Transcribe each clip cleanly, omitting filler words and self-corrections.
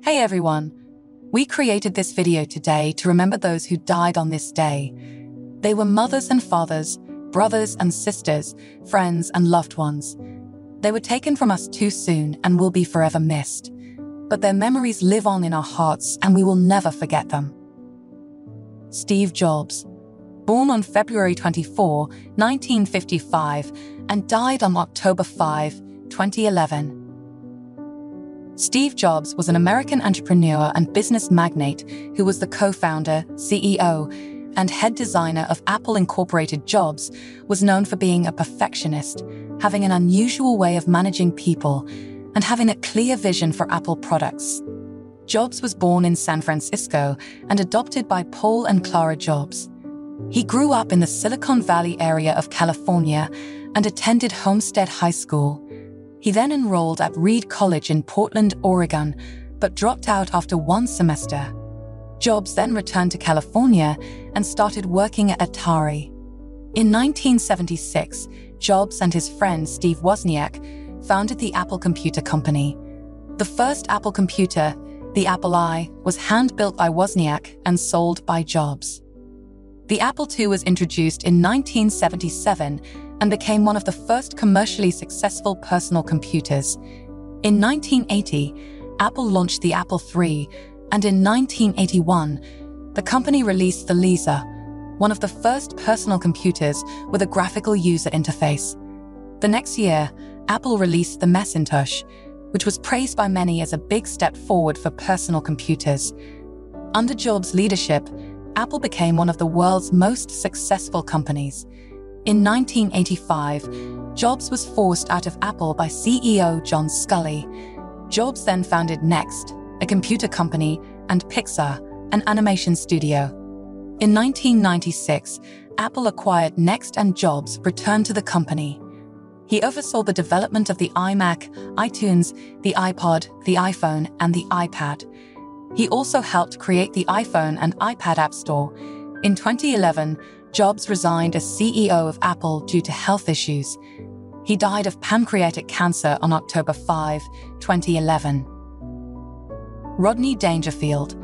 Hey everyone! We created this video today to remember those who died on this day. They were mothers and fathers, brothers and sisters, friends and loved ones. They were taken from us too soon and will be forever missed. But their memories live on in our hearts and we will never forget them. Steve Jobs. Born on February 24, 1955, and died on October 5, 2011. Steve Jobs was an American entrepreneur and business magnate who was the co-founder, CEO, and head designer of Apple Incorporated. Jobs was known for being a perfectionist, having an unusual way of managing people, and having a clear vision for Apple products. Jobs was born in San Francisco and adopted by Paul and Clara Jobs. He grew up in the Silicon Valley area of California and attended Homestead High School. He then enrolled at Reed College in Portland, Oregon, but dropped out after one semester. Jobs then returned to California and started working at Atari. In 1976, Jobs and his friend Steve Wozniak founded the Apple Computer Company. The first Apple computer, the Apple I, was hand-built by Wozniak and sold by Jobs. The Apple II was introduced in 1977 and became one of the first commercially successful personal computers. In 1980, Apple launched the Apple III, and in 1981, the company released the Lisa, one of the first personal computers with a graphical user interface. The next year, Apple released the Macintosh, which was praised by many as a big step forward for personal computers. Under Jobs' leadership, Apple became one of the world's most successful companies. In 1985, Jobs was forced out of Apple by CEO John Sculley. Jobs then founded Next, a computer company, and Pixar, an animation studio. In 1996, Apple acquired Next and Jobs returned to the company. He oversaw the development of the iMac, iTunes, the iPod, the iPhone, and the iPad. He also helped create the iPhone and iPad App Store. In 2011, Jobs resigned as CEO of Apple due to health issues. He died of pancreatic cancer on October 5, 2011. Rodney Dangerfield.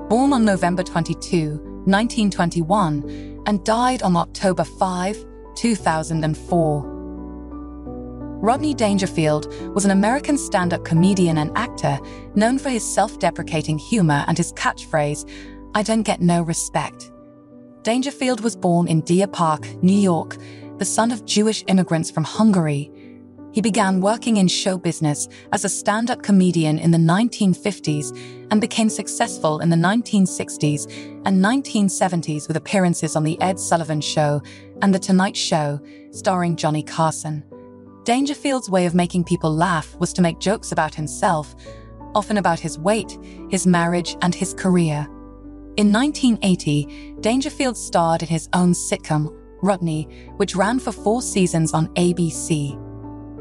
Born on November 22, 1921, and died on October 5, 2004. Rodney Dangerfield was an American stand-up comedian and actor known for his self-deprecating humor and his catchphrase, "I don't get no respect." Dangerfield was born in Deer Park, New York, the son of Jewish immigrants from Hungary. He began working in show business as a stand-up comedian in the 1950s and became successful in the 1960s and 1970s with appearances on The Ed Sullivan Show and The Tonight Show, starring Johnny Carson. Dangerfield's way of making people laugh was to make jokes about himself, often about his weight, his marriage, and his career. In 1980, Dangerfield starred in his own sitcom, Rodney, which ran for 4 seasons on ABC.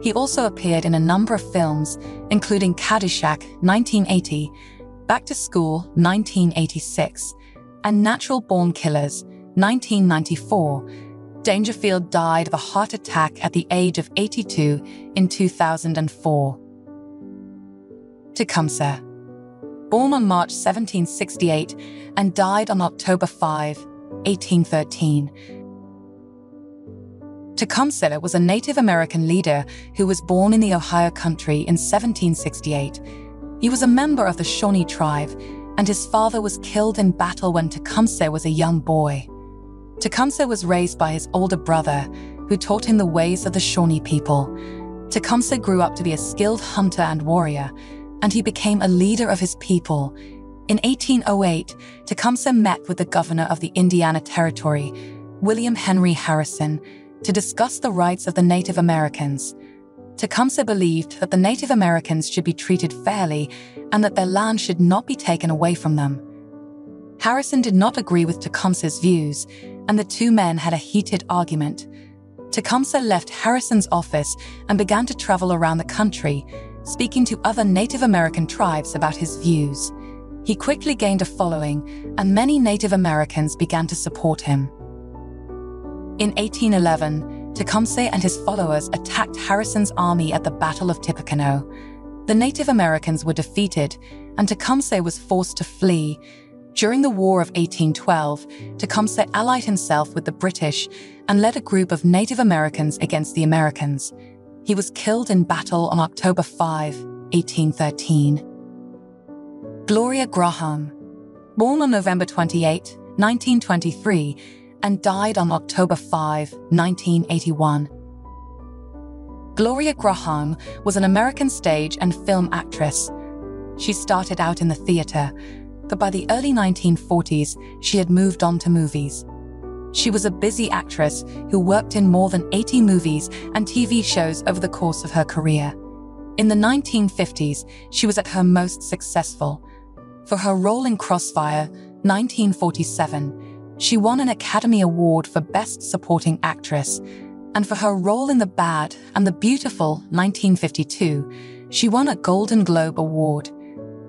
He also appeared in a number of films, including Caddyshack, 1980, Back to School, 1986, and Natural Born Killers, 1994. Dangerfield died of a heart attack at the age of 82 in 2004. Tecumseh. Born on March 1768 and died on October 5, 1813. Tecumseh was a Native American leader who was born in the Ohio Country in 1768. He was a member of the Shawnee tribe, and his father was killed in battle when Tecumseh was a young boy. Tecumseh was raised by his older brother, who taught him the ways of the Shawnee people. Tecumseh grew up to be a skilled hunter and warrior, and he became a leader of his people. In 1808, Tecumseh met with the governor of the Indiana Territory, William Henry Harrison, to discuss the rights of the Native Americans. Tecumseh believed that the Native Americans should be treated fairly and that their land should not be taken away from them. Harrison did not agree with Tecumseh's views, and the two men had a heated argument. Tecumseh left Harrison's office and began to travel around the country, speaking to other Native American tribes about his views. He quickly gained a following, and many Native Americans began to support him. In 1811, Tecumseh and his followers attacked Harrison's army at the Battle of Tippecanoe. The Native Americans were defeated, and Tecumseh was forced to flee. During the War of 1812, Tecumseh allied himself with the British and led a group of Native Americans against the Americans. He was killed in battle on October 5, 1813. Gloria Grahame, born on November 28, 1923, and died on October 5, 1981. Gloria Grahame was an American stage and film actress. She started out in the theater, but by the early 1940s, she had moved on to movies. She was a busy actress who worked in more than 80 movies and TV shows over the course of her career. In the 1950s, she was at her most successful. For her role in Crossfire, 1947, she won an Academy Award for Best Supporting Actress, and for her role in The Bad and the Beautiful, 1952, she won a Golden Globe Award.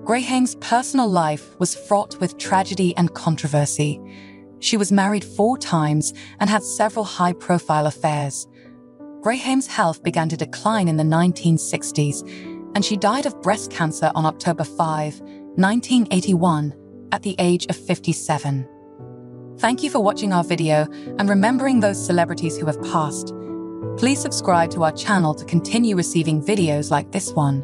Grahame's personal life was fraught with tragedy and controversy. She was married 4 times and had several high-profile affairs. Grahame's health began to decline in the 1960s, and she died of breast cancer on October 5, 1981, at the age of 57. Thank you for watching our video and remembering those celebrities who have passed. Please subscribe to our channel to continue receiving videos like this one.